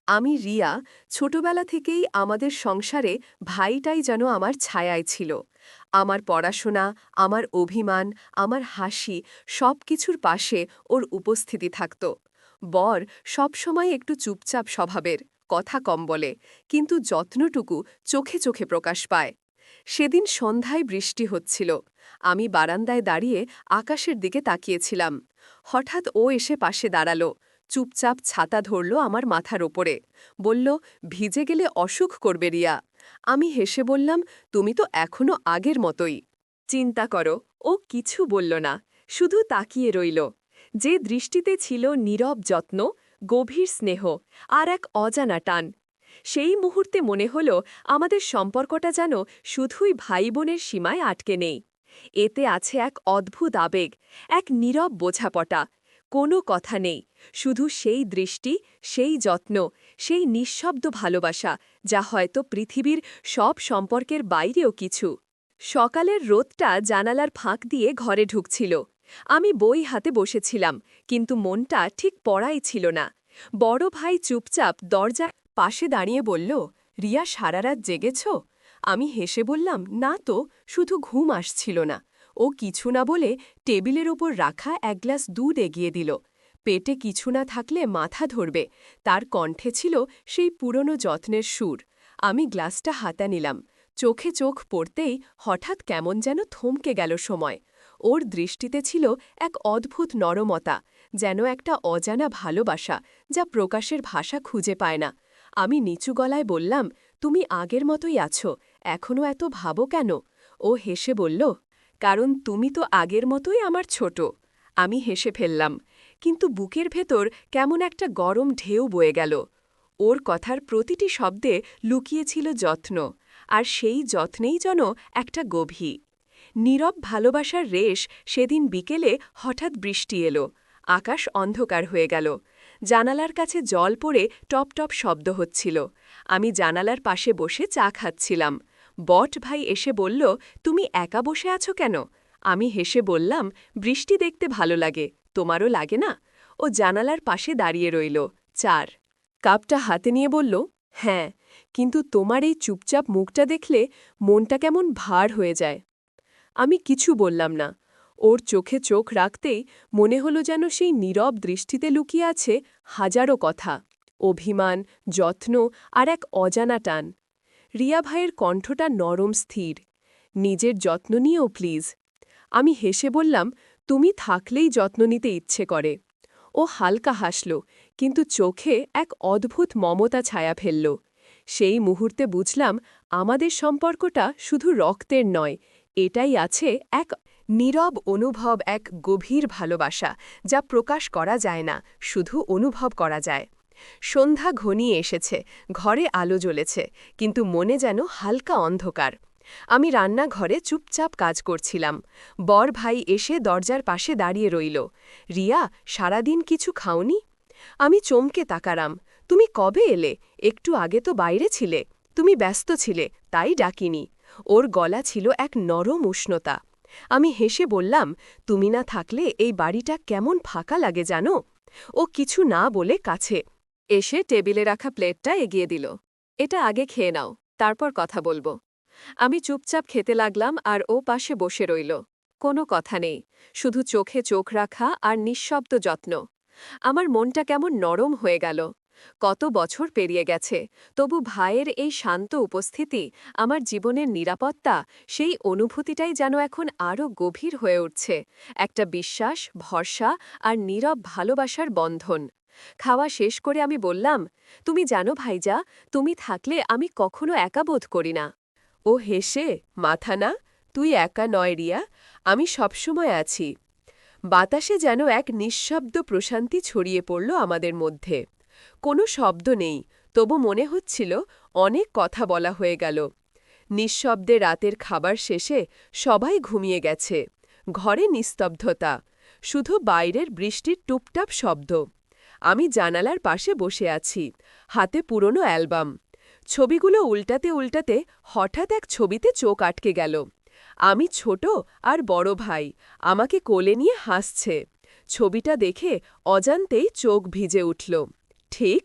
আমি রিয়া। ছোটবেলা থেকেই আমাদের সংসারে ভাইটাই যেন আমার ছায়ায় ছিল। আমার পড়াশোনা, আমার অভিমান, আমার হাসি সবকিছুর পাশে ওর উপস্থিতি থাকত। বর সবসময় একটু চুপচাপ স্বভাবের, কথা কম বলে, কিন্তু যত্নটুকু চোখে চোখে প্রকাশ পায়। সেদিন সন্ধ্যায় বৃষ্টি হচ্ছিল। আমি বারান্দায় দাঁড়িয়ে আকাশের দিকে তাকিয়েছিলাম। হঠাৎ ও এসে পাশে দাঁড়ালো, চুপচাপ ছাতা ধরল আমার মাথার ওপরে। বলল, ভিজে গেলে অসুখ করবে রিয়া। আমি হেসে বললাম, তুমি তো এখনো আগের মতোই। চিন্তা করো, ও কিছু বলল না, শুধু তাকিয়ে রইল। যে দৃষ্টিতে ছিল নীরব যত্ন, গভীর স্নেহ আর এক অজানা টান। সেই মুহূর্তে মনে হল আমাদের সম্পর্কটা যেন শুধুই ভাই বোনের সীমায় আটকে নেই। এতে আছে এক অদ্ভুত আবেগ, এক নীরব বোঝাপটা। কোনো কথা নেই, শুধু সেই দৃষ্টি, সেই যত্ন, সেই নিঃশব্দ ভালোবাসা, যা হয়তো পৃথিবীর সব সম্পর্কের বাইরেও কিছু। সকালের রোদটা জানালার ফাঁক দিয়ে ঘরে ঢুকছিল। আমি বই হাতে বসেছিলাম, কিন্তু মনটা ঠিক পড়াই ছিল না। বড় ভাই চুপচাপ দরজার পাশে দাঁড়িয়ে বলল, রিয়া, সারারাত জেগেছ? আমি হেসে বললাম, না তো, শুধু ঘুম আসছিল না। ও কিছু না বলে টেবিলের ওপর রাখা এক গ্লাস দুধ এগিয়ে দিল। পেটে কিছু না থাকলে মাথা ধরবে, তার কণ্ঠে ছিল সেই পুরনো যত্নের সুর। আমি গ্লাসটা হাতে নিলাম। চোখে চোখ পড়তেই হঠাৎ কেমন যেন থমকে গেল সময়। ওর দৃষ্টিতে ছিল এক অদ্ভুত নরমতা, যেন একটা অজানা ভালোবাসা, যা প্রকাশের ভাষা খুঁজে পায় না। আমি নিচু গলায় বললাম, তুমি আগের মতোই আছো, এখনও এত ভাবো কেন? ও হেসে বলল, কারণ তুমি তো আগের মতোই আমার ছোট। আমি হেসে ফেললাম, কিন্তু বুকের ভেতর কেমন একটা গরম ঢেউ বয়ে গেল। ওর কথার প্রতিটি শব্দে লুকিয়েছিল যত্ন, আর সেই যত্নেই যেন একটা গভীর নীরব ভালোবাসার রেশ। সেদিন বিকেলে হঠাৎ বৃষ্টি এলো। আকাশ অন্ধকার হয়ে গেল। জানালার কাছে জল পড়ে টপ টপ শব্দ হচ্ছিল। আমি জানালার পাশে বসে চা খাচ্ছিলাম। বট ভাই এসে বলল, তুমি একা বসে আছো কেন? আমি হেসে বললাম, বৃষ্টি দেখতে ভালো লাগে, তোমারও লাগে না? ও জানালার পাশে দাঁড়িয়ে রইল। চার কাপটা হাতে নিয়ে বলল, হ্যাঁ, কিন্তু তোমার এই চুপচাপ মুখটা দেখলে মনটা কেমন ভার হয়ে যায়। আমি কিছু বললাম না। ওর চোখে চোখ রাখতেই মনে হলো যেন সেই নীরব দৃষ্টিতে লুকিয়ে আছে হাজারো কথা, অভিমান, যত্ন আর এক অজানা টান। রিয়া ভাইয়ের কণ্ঠটা নরম স্থির। নিজের যত্ন নিয়েও প্লিজ। আমি হেসে বললাম, তুমি থাকলেই যত্ন নিতে ইচ্ছে করে। ও হালকা হাসল, কিন্তু চোখে এক অদ্ভুত মমতা ছায়া ফেলল। সেই মুহূর্তে বুঝলাম, আমাদের সম্পর্কটা শুধু রক্তের নয়, এটাই আছে এক নীরব অনুভব, এক গভীর ভালোবাসা, যা প্রকাশ করা যায় না, শুধু অনুভব করা যায়। সন্ধ্যা ঘনিয়ে এসেছে, ঘরে আলো জ্বলেছে, কিন্তু মনে যেন হালকা অন্ধকার। আমি রান্নাঘরে চুপচাপ কাজ করছিলাম। বর ভাই এসে দরজার পাশে দাঁড়িয়ে রইল। রিয়া, সারাদিন কিছু খাওনি? আমি চমকে তাকালাম। তুমি কবে এলে? একটু আগে তো বাইরে ছিলে। তুমি ব্যস্ত ছিলে, তাই ডাকিনি। ওর গলা ছিল এক নরম উষ্ণতা। আমি হেসে বললাম, তুমি না থাকলে এই বাড়িটা কেমন ফাঁকা লাগে জানো? ও কিছু না বলে কাছে এসে টেবিলে রাখা প্লেটটা এগিয়ে দিল। এটা আগে খেয়ে নাও, তারপর কথা বলবো। আমি চুপচাপ খেতে লাগলাম আর ও পাশে বসে রইল। কোনো কথা নেই, শুধু চোখে চোখ রাখা আর নিঃশব্দ যত্ন। আমার মনটা কেমন নরম হয়ে গেল। কত বছর পেরিয়ে গেছে, তবু ভাইয়ের এই শান্ত উপস্থিতি, আমার জীবনের নিরাপত্তা, সেই অনুভূতিটাই যেন এখন আরও গভীর হয়ে উঠছে। একটা বিশ্বাস, ভরসা আর নীরব ভালোবাসার বন্ধন। খাওয়া শেষ করে আমি বললাম, তুমি জানো ভাইজা, তুমি থাকলে আমি কখনো একা বোধ করি না। ও হেসে, মাথা না, তুই একা নয় রিয়া, আমি সবসময় আছি। বাতাসে যেন এক নিঃশব্দ প্রশান্তি ছড়িয়ে পড়ল আমাদের মধ্যে। কোনো শব্দ নেই, তবু মনে হচ্ছিল অনেক কথা বলা হয়ে গেল। নিঃশব্দে রাতের খাবার শেষে সবাই ঘুমিয়ে গেছে। ঘরে নিস্তব্ধতা, শুধু বাইরের বৃষ্টির টুপটাপ শব্দ। আমি জানালার পাশে বসে আছি, হাতে পুরনো অ্যালবাম। ছবিগুলো উল্টাতে উল্টাতে হঠাৎ এক ছবিতে চোখ আটকে গেল। আমি ছোট, আর বড় ভাই আমাকে কোলে নিয়ে হাসছে। ছবিটা দেখে অজান্তেই চোখ ভিজে উঠল। ঠিক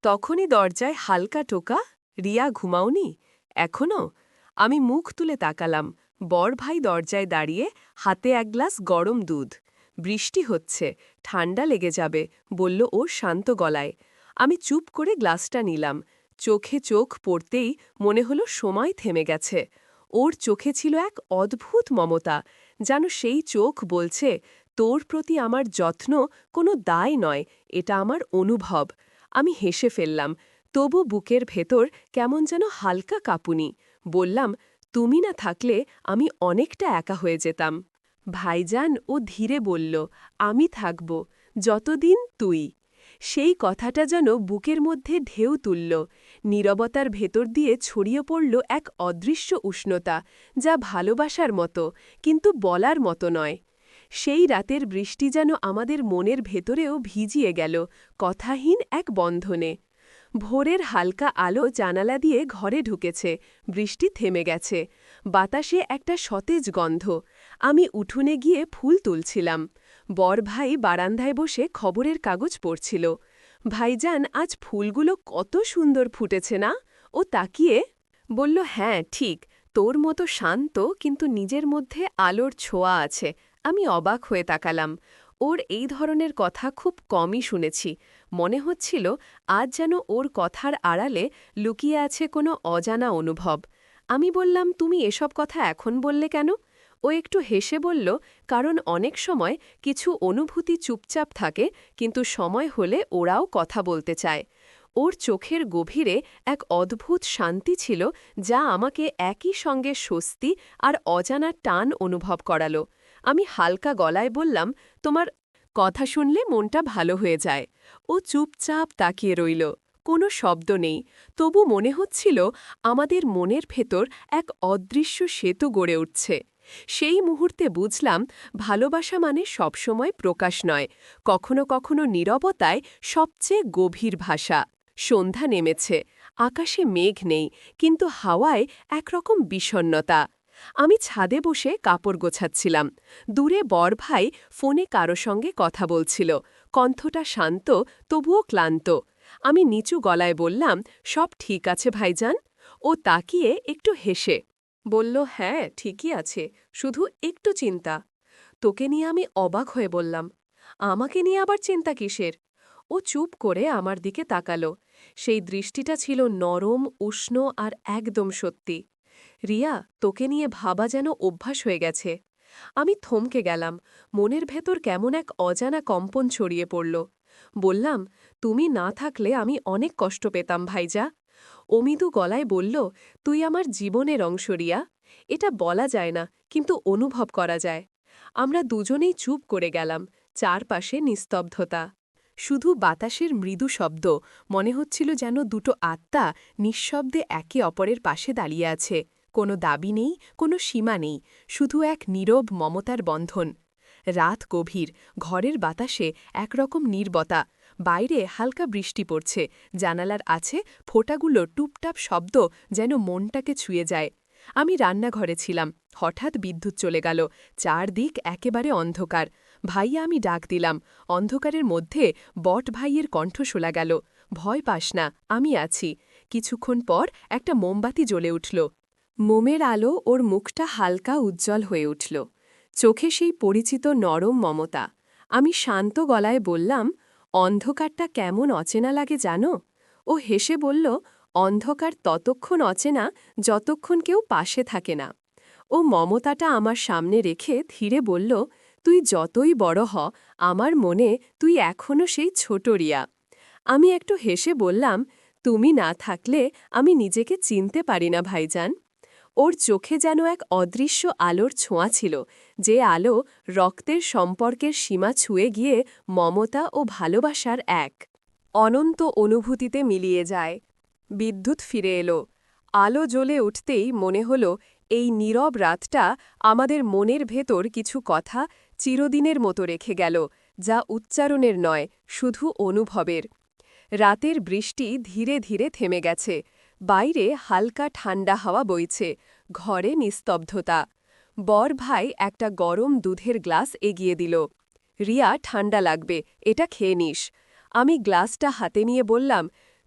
তখনই দরজায় হালকা টোকা। রিয়া, ঘুমাওনি এখনো? আমি মুখ তুলে তাকালাম। বড় ভাই দরজায় দাঁড়িয়ে, হাতে এক গ্লাস গরম দুধ। বৃষ্টি হচ্ছে, ঠান্ডা লেগে যাবে, বলল ও শান্ত গলায়। আমি চুপ করে গ্লাসটা নিলাম। চোখে চোখ পড়তেই মনে হলো সময় থেমে গেছে। ওর চোখে ছিল এক অদ্ভুত মমতা, যেন সেই চোখ বলছে, তোর প্রতি আমার যত্ন কোনো দায় নয়, এটা আমার অনুভব। আমি হেসে ফেললাম, তবু বুকের ভেতর কেমন যেন হালকা কাঁপুনি। বললাম, তুমি না থাকলে আমি অনেকটা একা হয়ে যেতাম। ভাইজান, ও ধীরে বলল, আমি থাকব, যতদিন তুই। সেই কথাটা যেন বুকের মধ্যে ঢেউ তুলল। নীরবতার ভেতর দিয়ে ছড়িয়ে পড়ল এক অদৃশ্য উষ্ণতা, যা ভালোবাসার মতো, কিন্তু বলার মতো নয়। সেই রাতের বৃষ্টি যেন আমাদের মনের ভেতরেও ভিজিয়ে গেল, কথাহীন এক বন্ধনে। ভোরের হালকা আলো জানালা দিয়ে ঘরে ঢুকেছে, বৃষ্টি থেমে গেছে। বাতাসে একটা সতেজ গন্ধ। আমি উঠোনে গিয়ে ফুল তুলছিলাম। বড় ভাই বারান্দায় বসে খবরের কাগজ পড়ছিল। ভাইজান, আজ ফুলগুলো কত সুন্দর ফুটেছে না? ও তাকিয়ে বলল, হ্যাঁ ঠিক, তোর মতো শান্ত কিন্তু নিজের মধ্যে আলোর ছোঁয়া আছে। আমি অবাক হয়ে তাকালাম। ওর এই ধরনের কথা খুব কমই শুনেছি। মনে হচ্ছিল আজ যেন ওর কথার আড়ালে লুকিয়ে আছে কোনো অজানা অনুভব। আমি বললাম, তুমি এসব কথা এখন বললে কেন? ও একটু হেসে বলল, কারণ অনেক সময় কিছু অনুভূতি চুপচাপ থাকে, কিন্তু সময় হলে ওরাও কথা বলতে চায়। ওর চোখের গভীরে এক অদ্ভুত শান্তি ছিল, যা আমাকে একই সঙ্গে স্বস্তি আর অজানা টান অনুভব করালো। আমি হালকা গলায় বললাম, তোমার কথা শুনলে মনটা ভালো হয়ে যায়। ও চুপচাপ তাকিয়ে রইল, কোনো শব্দ নেই। তবু মনে হচ্ছিল আমাদের মনের ভেতর এক অদৃশ্য সেতু গড়ে উঠছে। সেই মুহূর্তে বুঝলাম, ভালোবাসা মানে সবসময় প্রকাশ নয়, কখনো কখনো নীরবতায় সবচেয়ে গভীর ভাষা। সন্ধ্যা নেমেছে, আকাশে মেঘ নেই, কিন্তু হাওয়ায় একরকম বিষণ্ণতা। আমি ছাদে বসে কাপড় গোছাচ্ছিলাম। দূরে বড় ভাই ফোনে কারো সঙ্গে কথা বলছিল, কণ্ঠটা শান্ত, তবুও ক্লান্ত। আমি নিচু গলায় বললাম, সব ঠিক আছে ভাইজান? ও তাকিয়ে একটু হেসে বলল, হ্যাঁ ঠিকই আছে, শুধু একটু চিন্তা। তোকে নিয়ে আমি অবাক হয়ে বললাম, আমাকে নিয়ে আবার চিন্তা কিসের? ও চুপ করে আমার দিকে তাকালো। সেই দৃষ্টিটা ছিল নরম, উষ্ণ আর একদম সত্যি। রিয়া, তোকে নিয়ে ভাবা যেন অভ্যাস হয়ে গেছে। আমি থমকে গেলাম, মনের ভেতর কেমন এক অজানা কম্পন ছড়িয়ে পড়ল। বললাম, তুমি না থাকলে আমি অনেক কষ্ট পেতাম ভাইজা। অমিদু গলায় বলল, তুই আমার জীবনের অংশ রিয়া। এটা বলা যায় না, কিন্তু অনুভব করা যায়। আমরা দুজনেই চুপ করে গেলাম, চারপাশে নিস্তব্ধতা। শুধু বাতাসের মৃদু শব্দ, মনে হচ্ছিল যেন দুটো আত্মা নিঃশব্দে একে অপরের পাশে দাঁড়িয়ে আছে। কোনো দাবি নেই, কোনো সীমা নেই, শুধু এক নীরব মমতার বন্ধন। রাত গভীর, ঘরের বাতাসে একরকম নীরবতা। বাইরে হালকা বৃষ্টি পড়ছে, জানালার আছে ফোঁটাগুলো টুপটাপ শব্দ, যেন মনটাকে ছুঁয়ে যায়। আমি রান্নাঘরে ছিলাম, হঠাৎ বিদ্যুৎ চলে গেল। চারদিক একেবারে অন্ধকার। ভাইয়া, আমি ডাক দিলাম। অন্ধকারের মধ্যে বট ভাইয়ের কণ্ঠ শোনা গেল, ভয় পাস না, আমি আছি। কিছুক্ষণ পর একটা মোমবাতি জ্বলে উঠল। মোমের আলো ওর মুখটা হালকা উজ্জ্বল হয়ে উঠল, চোখে সেই পরিচিত নরম মমতা। আমি শান্ত গলায় বললাম, অন্ধকারটা কেমন অচেনা লাগে জানো? ও হেসে বলল, অন্ধকার ততক্ষণ অচেনা যতক্ষণ কেউ পাশে থাকে না। ও মমতাটা আমার সামনে রেখে ধীরে বলল, তুই যতই বড় হ, আমার মনে তুই এখনও সেই ছোট রিয়া। আমি একটু হেসে বললাম, তুমি না থাকলে আমি নিজেকে চিনতে পারি না ভাইজান। ওর চোখে যেন এক অদৃশ্য আলোর ছোঁয়া ছিল, যে আলো রক্তের সম্পর্কের সীমা ছুঁয়ে গিয়ে মমতা ও ভালোবাসার এক অনন্ত অনুভূতিতে মিলিয়ে যায়। বিদ্যুৎ ফিরে এলো। আলো জ্বলে উঠতেই মনে হল এই নীরব রাতটা আমাদের মনের ভেতর কিছু কথা চিরদিনের মতো রেখে গেল, যা উচ্চারণের নয়, শুধু অনুভবের। রাতের বৃষ্টি ধীরে ধীরে থেমে গেছে। বাইরে হালকা ঠান্ডা হাওয়া বইছে, ঘরে নিস্তব্ধতা। বড় ভাই একটা গরম দুধের গ্লাস এগিয়ে দিল। রিয়া, ঠান্ডা লাগবে, এটা খেয়ে নিস। আমি গ্লাসটা হাতে নিয়ে বললাম,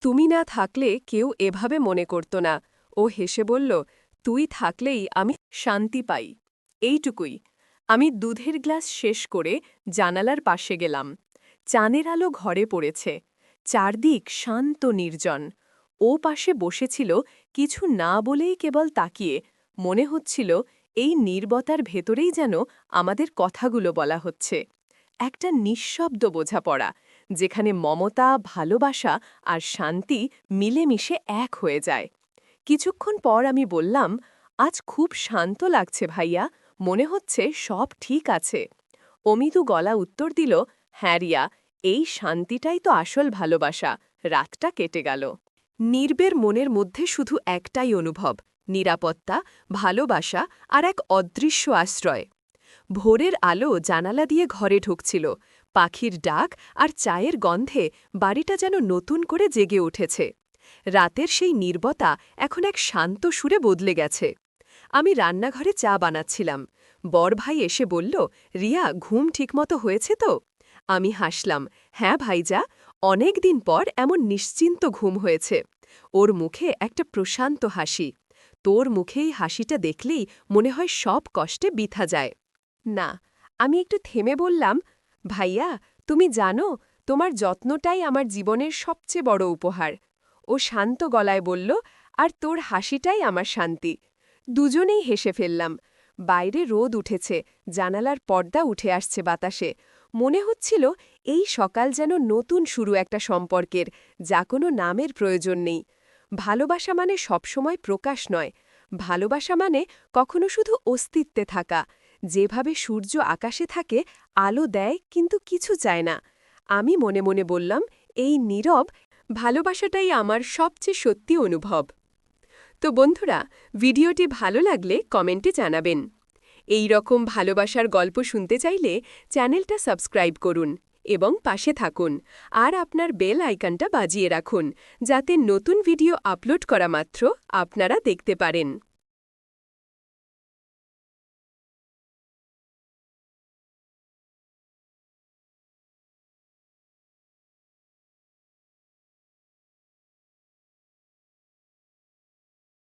তুমি না থাকলে কেউ এভাবে মনে করত না। ও হেসে বলল, তুই থাকলেই আমি শান্তি পাই। এইটুকুই। আমি দুধের গ্লাস শেষ করে জানালার পাশে গেলাম। চাঁদের আলো ঘরে পড়েছে। চারদিক শান্ত নির্জন। ও পাশে বসেছিল, কিছু না বলেই কেবল তাকিয়ে। মনে হচ্ছিল এই নীরবতার ভেতরেই যেন আমাদের কথাগুলো বলা হচ্ছে। একটা নিঃশব্দ বোঝাপড়া, যেখানে মমতা, ভালোবাসা আর শান্তি মিলেমিশে এক হয়ে যায়। কিছুক্ষণ পর আমি বললাম, আজ খুব শান্ত লাগছে ভাইয়া, মনে হচ্ছে সব ঠিক আছে। অমিতু গলা উত্তর দিল, হ্যাঁ রিয়া, এই শান্তিটাই তো আসল ভালোবাসা। রাতটা কেটে গেল। নীরবের মনের মধ্যে শুধু একটাই অনুভব, নিরাপত্তা, ভালোবাসা আর এক অদৃশ্য আশ্রয়। ভোরের আলো জানালা দিয়ে ঘরে ঢুকছিল। পাখির ডাক আর চায়ের গন্ধে বাড়িটা যেন নতুন করে জেগে উঠেছে। রাতের সেই নীরবতা এখন এক শান্ত সুরে বদলে গেছে। আমি রান্নাঘরে চা বানাচ্ছিলাম। বড় ভাই এসে বলল, রিয়া, ঘুম ঠিকমতো হয়েছে তো? আমি হাসলাম, হ্যাঁ ভাইজা, অনেক দিন পর এমন নিশ্চিন্ত ঘুম হয়েছে। ওর মুখে একটা প্রশান্ত হাসি। তোর মুখে এই হাসিটা দেখলেই মনে হয় সব কষ্টে বিথা যায়। না, আমি একটু থেমে বললাম, ভাইয়া, তুমি জানো, তোমার যত্নটাই আমার জীবনের সবচেয়ে বড় উপহার। ও শান্ত গলায় বলল, আর তোর হাসিটাই আমার শান্তি। দুজনেই হেসে ফেললাম। বাইরে রোদ উঠেছে, জানালার পর্দা উঠে আসছে বাতাসে। মনে হচ্ছিল এই সকাল যেন নতুন শুরু একটা সম্পর্কের, যা কোনো নামের প্রয়োজন নেই। ভালোবাসা মানে সবসময় প্রকাশ নয়। ভালোবাসা মানে কখনো শুধু অস্তিত্বে থাকা, যেভাবে সূর্য আকাশে থাকে, আলো দেয় কিন্তু কিছু চায় না। আমি মনে মনে বললাম, এই নীরব ভালোবাসাটাই আমার সবচেয়ে সত্যি অনুভব। তো বন্ধুরা, ভিডিওটি ভালো লাগলে কমেন্টে জানাবেন। এই রকম ভালোবাসার গল্প শুনতে চাইলে চ্যানেলটা সাবস্ক্রাইব করুন এবং পাশে থাকুন, আর আপনার বেল আইকনটা বাজিয়ে রাখুন, যাতে নতুন ভিডিও আপলোড করা মাত্র আপনারা দেখতে পারেন।